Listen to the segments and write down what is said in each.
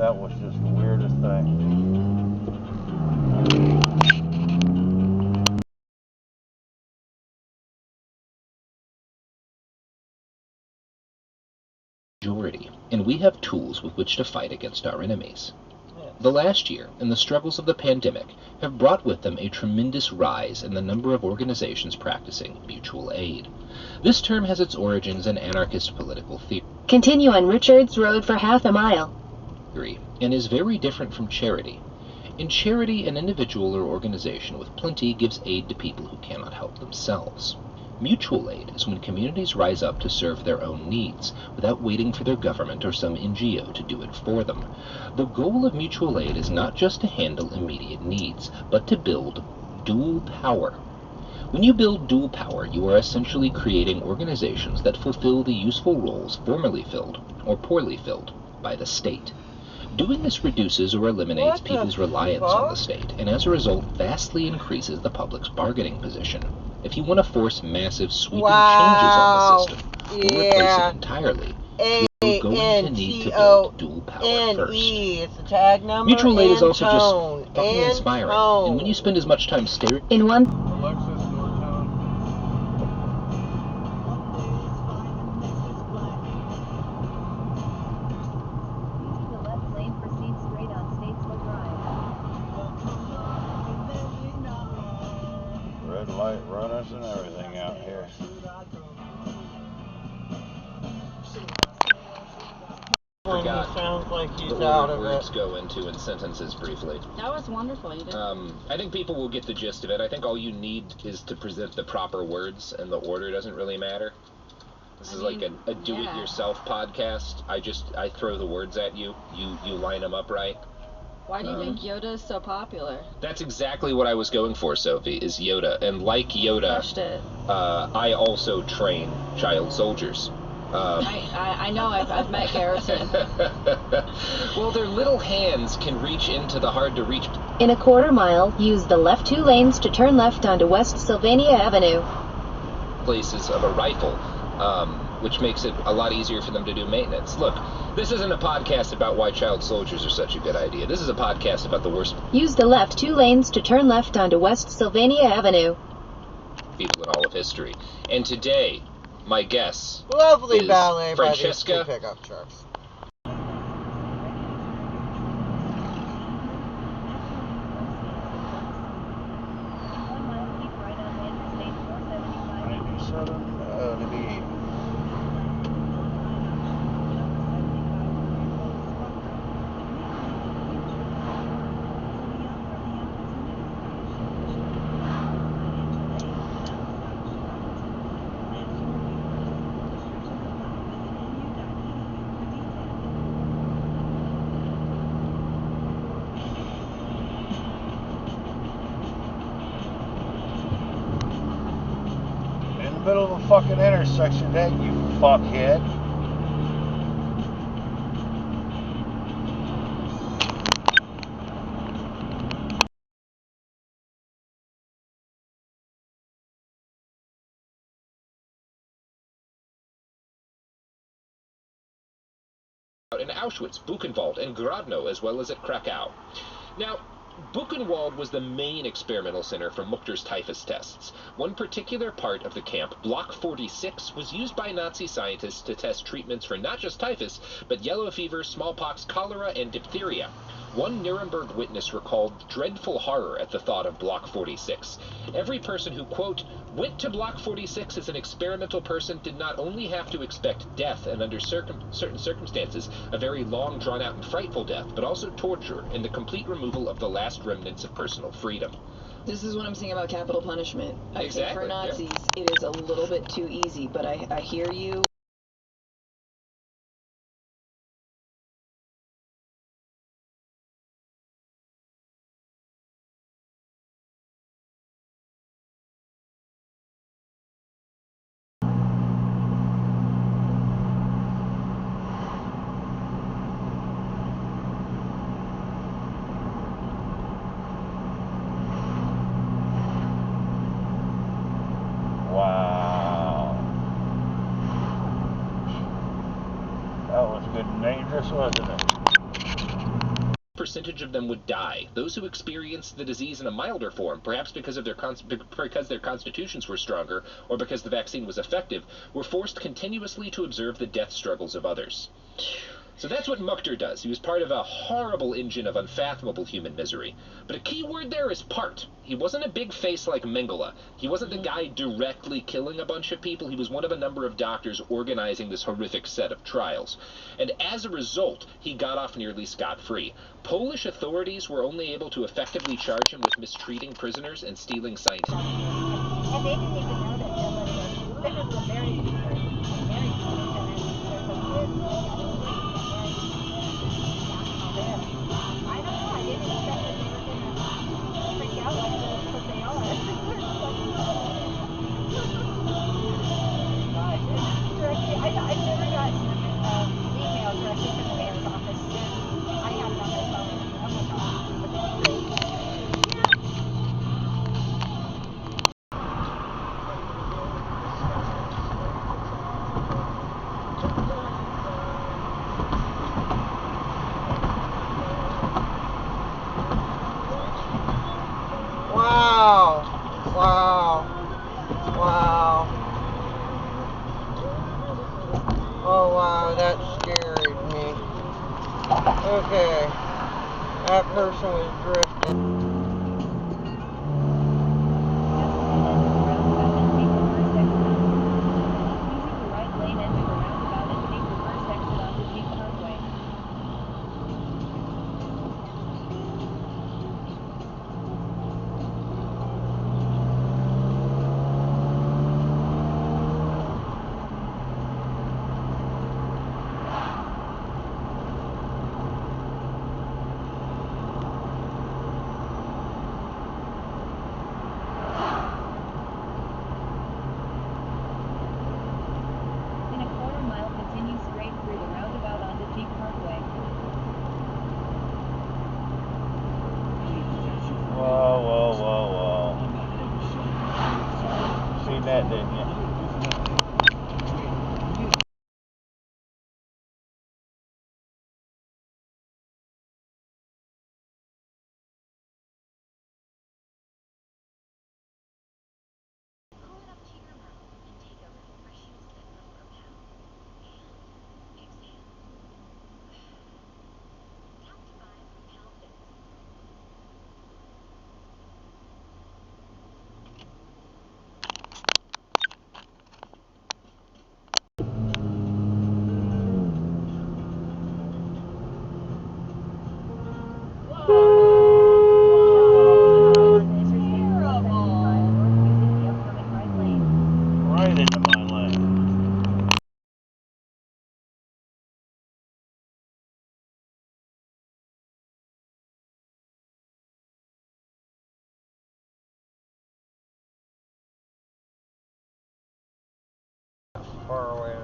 That was just the weirdest thing. Majority, and we have tools with which to fight against our enemies. The last year and the struggles of the pandemic have brought with them a tremendous rise in the number of organizations practicing mutual aid. This term has its origins in anarchist political theory. Continue on Richards Road for half a mile. And is very different from charity. In charity, an individual or organization with plenty gives aid to people who cannot help themselves. Mutual aid is when communities rise up to serve their own needs without waiting for their government or some NGO to do it for them. The goal of mutual aid is not just to handle immediate needs, but to build dual power. When you build dual power, you are essentially creating organizations that fulfill the useful roles formerly filled or poorly filled by the state. Doing this reduces or eliminates people's reliance on the state, and as a result vastly increases the public's bargaining position. If you want to force massive sweeping changes on the system, or replace it entirely, you're going to need to build dual power first. Mutual aid is also just fucking inspiring, and when you spend as much time staring In one... Alexis, door tone. The left lane proceeds straight on Statesville Drive. Red light runners and everything out here. forgot sounds like he's the out order of words it. go into in sentences briefly. That was wonderful. You did. I think people will get the gist of it. I think all you need is to present the proper words, and the order doesn't really matter. This is like a do-it-yourself podcast. I throw the words at you. You line them up right. Why do you think Yoda is so popular? That's exactly what I was going for, Sophie, is Yoda. And like Yoda, Crushed it. I also train child soldiers. I know, I've met Garrison. Well, their little hands can reach into the hard-to-reach In a quarter mile, use the left 2 lanes to turn left onto West Sylvania Avenue. places of a rifle, which makes it a lot easier for them to do maintenance. Look, this isn't a podcast about why child soldiers are such a good idea. This is a podcast about the worst Use the left 2 lanes to turn left onto West Sylvania Avenue. people in all of history. And today, my guess Lovely is ballet by these Francesca. 2 pickup trucks. In the middle of a fucking intersection, that you fuckhead. in Auschwitz, Buchenwald, and Grodno, as well as at Krakow. Now, Buchenwald was the main experimental center for Muchter's typhus tests. One particular part of the camp, Block 46, was used by Nazi scientists to test treatments for not just typhus, but yellow fever, smallpox, cholera, and diphtheria. One Nuremberg witness recalled dreadful horror at the thought of Block 46. Every person who, quote, went to Block 46 as an experimental person did not only have to expect death, and under certain circumstances, a very long, drawn-out, and frightful death, but also torture and the complete removal of the last remnants of personal freedom. This is what I'm saying about capital punishment. I think Exactly, for yeah. Nazis, it is a little bit too easy, but I hear you. Wow. That was good and dangerous, wasn't it? percentage of them would die. Those who experienced the disease in a milder form, perhaps because their constitutions were stronger or because the vaccine was effective, were forced continuously to observe the death struggles of others. So that's what Mukter does. He was part of a horrible engine of unfathomable human misery. But a key word there is part. He wasn't a big face like Mengele. He wasn't the guy directly killing a bunch of people. He was one of a number of doctors organizing this horrific set of trials. And as a result, he got off nearly scot-free. Polish authorities were only able to effectively charge him with mistreating prisoners and stealing scientific... And they didn't even know that this is a very secret. Oh wow, that scared me. Okay, that person was drifting. Whoa. Seen that, didn't you? Right into my lane. Far away.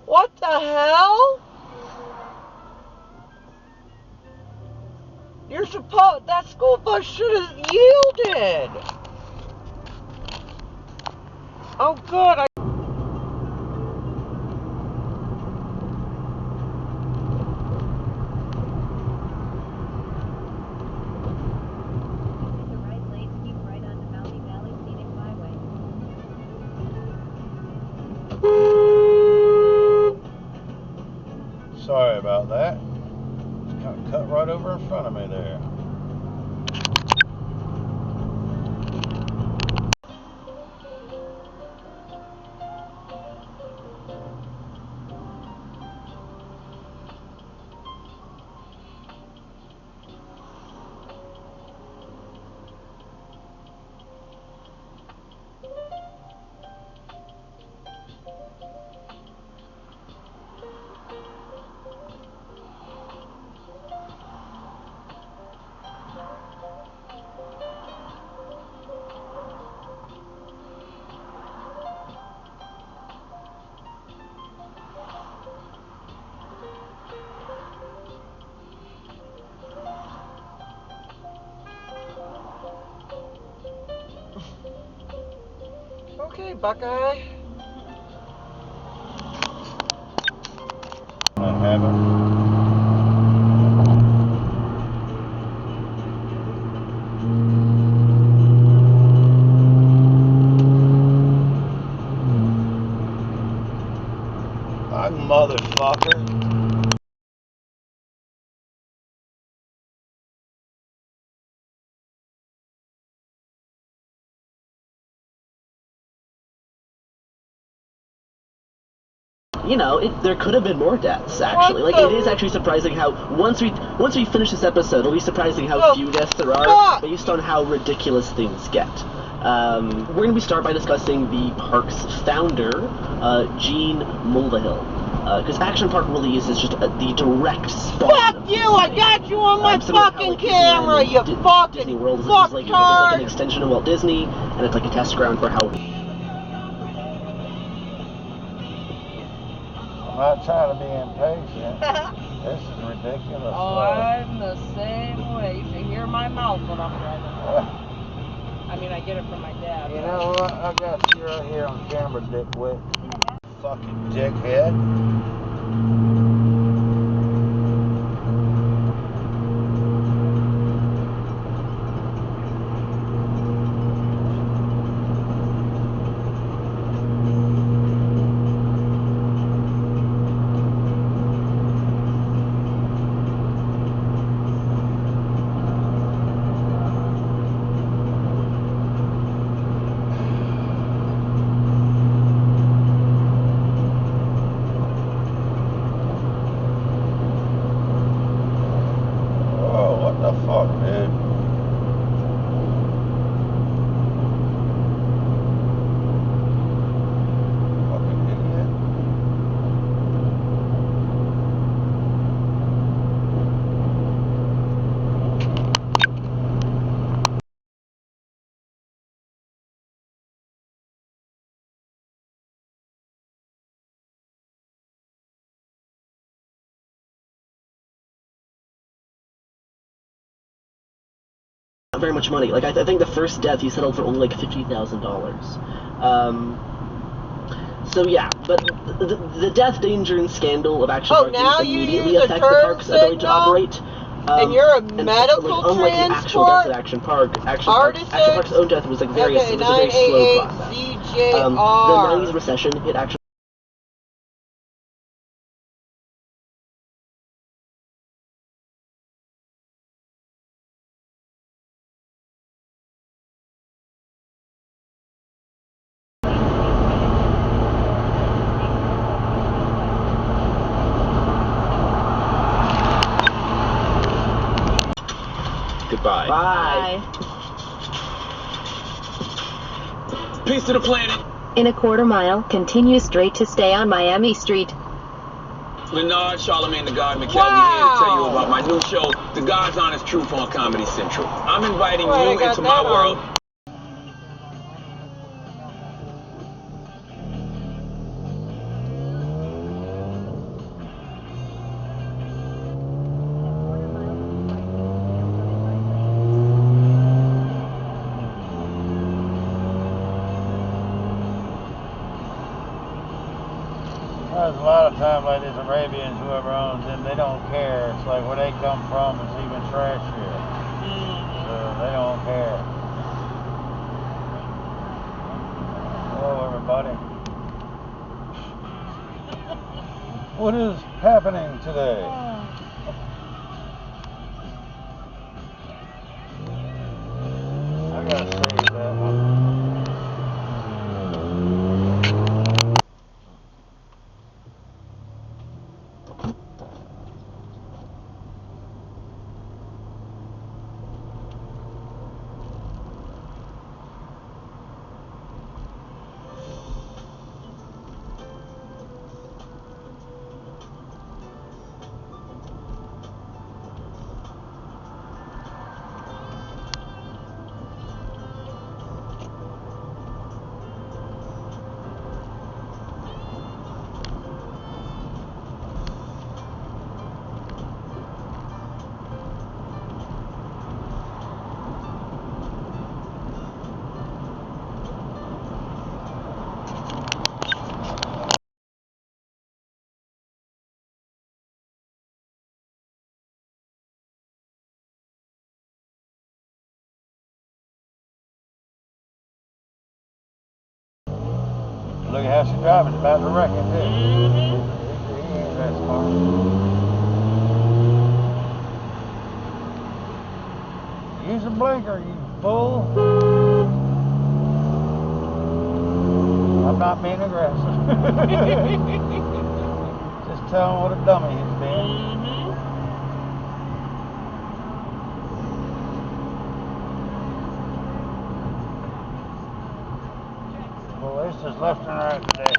What the hell? You're supposed, that school bus should have yielded. Oh good, Sorry about that. Got cut right over in front of me there. Okay, Buckeye. I haven't. Motherfucker. You know, there could have been more deaths, actually. Like, it is actually surprising how, once we finish this episode, it'll be surprising how few deaths there are, based on how ridiculous things get. We're going to start by discussing the park's founder, Gene Mulvihill. Because Action Park really is just the direct spawn. Fuck you! I got you on my fucking camera, you fucking Disney World is fucktard! like an extension of Walt Disney, and it's like a test ground for how... I'm not trying to be impatient. This is ridiculous. Oh, I'm the same way. You should hear my mouth when I'm driving. I mean, I get it from my dad. You know what? I got you right here on camera, dickwit. Fucking dickhead. Very much money. Like, I think the first death he settled for only like $50,000. So yeah, but the death, danger, and scandal of Action Park immediately affect the park's ability to operate. And you're a medical unlike the actual death at Action Park's own death was like it was a very slow process. The 90s recession hit Action. Goodbye. Bye. Peace to the planet. In a quarter mile, continue straight to stay on Miami Street. Leonard, Charlemagne the God, McKell, we're here to tell you about my new show, The God's Honest Truth on Comedy Central. I'm inviting you into my world. There's a lot of times like these Arabians, whoever owns them, they don't care. It's like where they come from is even trashier. So they don't care. Hello everybody. What is happening today? I gotta save that one. how she drives, about to wreck it, too. He ain't that smart. Use a blinker, you fool. I'm not being aggressive. Just tell him what a dummy he's being. Well, it's just left and right today.